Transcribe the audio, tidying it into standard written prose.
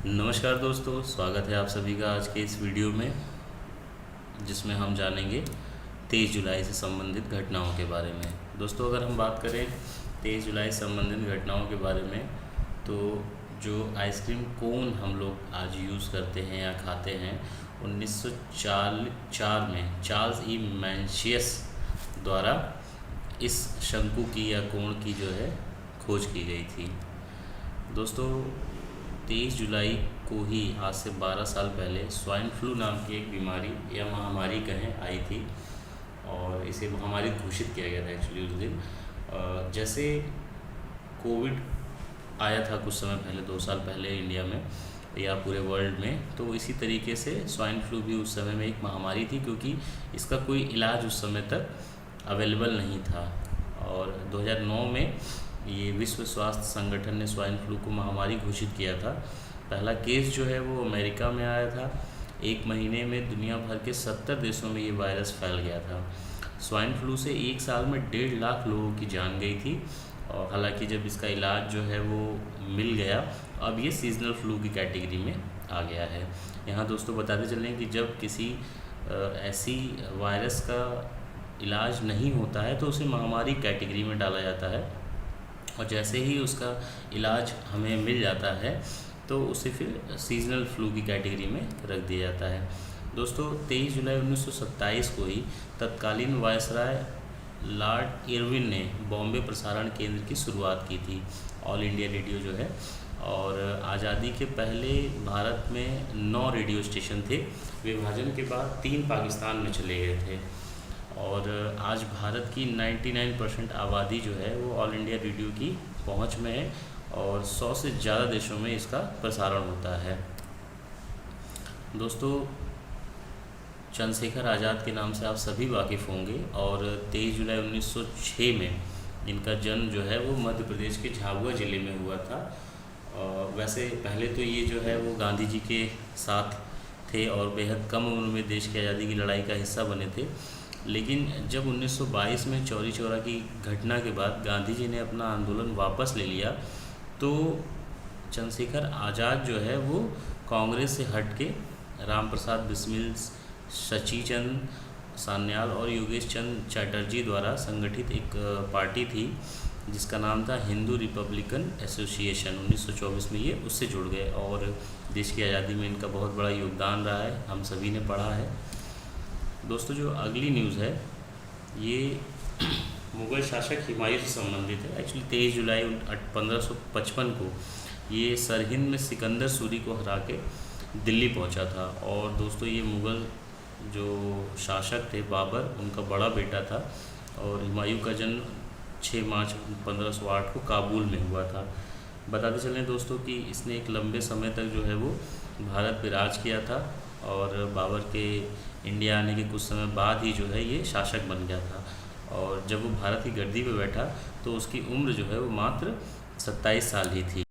नमस्कार दोस्तों, स्वागत है आप सभी का आज के इस वीडियो में, जिसमें हम जानेंगे 23 जुलाई से संबंधित घटनाओं के बारे में। दोस्तों, अगर हम बात करें 23 जुलाई से संबंधित घटनाओं के बारे में, तो जो आइसक्रीम कोन हम लोग आज यूज़ करते हैं या खाते हैं, 1904 में चार्ल्स ई मैन्शियस द्वारा इस शंकु की या कोण की जो है खोज की गई थी। दोस्तों, 23 जुलाई को ही आज से 12 साल पहले स्वाइन फ्लू नाम की एक बीमारी या महामारी कहें आई थी, और इसे महामारी घोषित किया गया था एक्चुअली उस दिन। जैसे कोविड आया था कुछ समय पहले, 2 साल पहले इंडिया में या पूरे वर्ल्ड में, तो इसी तरीके से स्वाइन फ्लू भी उस समय में एक महामारी थी, क्योंकि इसका कोई इलाज उस समय तक अवेलेबल नहीं था। और 2009 में ये विश्व स्वास्थ्य संगठन ने स्वाइन फ्लू को महामारी घोषित किया था। पहला केस जो है वो अमेरिका में आया था। 1 महीने में दुनिया भर के 70 देशों में ये वायरस फैल गया था। स्वाइन फ्लू से 1 साल में 1.5 लाख लोगों की जान गई थी। और हालांकि जब इसका इलाज जो है वो मिल गया, अब ये सीजनल फ्लू की कैटेगरी में आ गया है। यहाँ दोस्तों बताते चलें कि जब किसी ऐसी वायरस का इलाज नहीं होता है तो उसे महामारी कैटेगरी में डाला जाता है, और जैसे ही उसका इलाज हमें मिल जाता है तो उसे फिर सीजनल फ्लू की कैटेगरी में रख दिया जाता है। दोस्तों, 23 जुलाई 1927 को ही तत्कालीन वायसराय लॉर्ड इरविन ने बॉम्बे प्रसारण केंद्र की शुरुआत की थी, ऑल इंडिया रेडियो जो है। और आज़ादी के पहले भारत में 9 रेडियो स्टेशन थे। विभाजन के बाद 3 पाकिस्तान में चले गए थे। और आज भारत की 99% आबादी जो है वो ऑल इंडिया रेडियो की पहुंच में है, और 100 से ज़्यादा देशों में इसका प्रसारण होता है। दोस्तों, चंद्रशेखर आज़ाद के नाम से आप सभी वाकिफ़ होंगे, और 23 जुलाई 1906 में इनका जन्म जो है वो मध्य प्रदेश के झाबुआ ज़िले में हुआ था। वैसे पहले तो ये जो है वो गांधी जी के साथ थे और बेहद कम उम्र में देश की आज़ादी की लड़ाई का हिस्सा बने थे। लेकिन जब 1922 में चौरी चौरा की घटना के बाद गांधी जी ने अपना आंदोलन वापस ले लिया, तो चंद्रशेखर आज़ाद जो है वो कांग्रेस से हट के राम प्रसाद बिस्मिल, शशिचंद्र सान्याल और योगेश चंद्र चैटर्जी द्वारा संगठित एक पार्टी थी जिसका नाम था हिंदू रिपब्लिकन एसोसिएशन। 1924 में ये उससे जुड़ गए, और देश की आज़ादी में इनका बहुत बड़ा योगदान रहा है, हम सभी ने पढ़ा है। दोस्तों, जो अगली न्यूज़ है ये मुग़ल शासक हुमायूं से संबंधित है। एक्चुअली 23 जुलाई 1555 को ये सरहिंद में सिकंदर सूरी को हरा के दिल्ली पहुंचा था। और दोस्तों, ये मुग़ल जो शासक थे बाबर, उनका बड़ा बेटा था, और हुमायूं का जन्म 6 मार्च 1508 को काबुल में हुआ था। बताते चलें दोस्तों कि इसने एक लंबे समय तक जो है वो भारत पे राज किया था, और बाबर के इंडिया आने के कुछ समय बाद ही जो है ये शासक बन गया था। और जब वो भारत की गद्दी पे बैठा तो उसकी उम्र जो है वो मात्र 27 साल ही थी।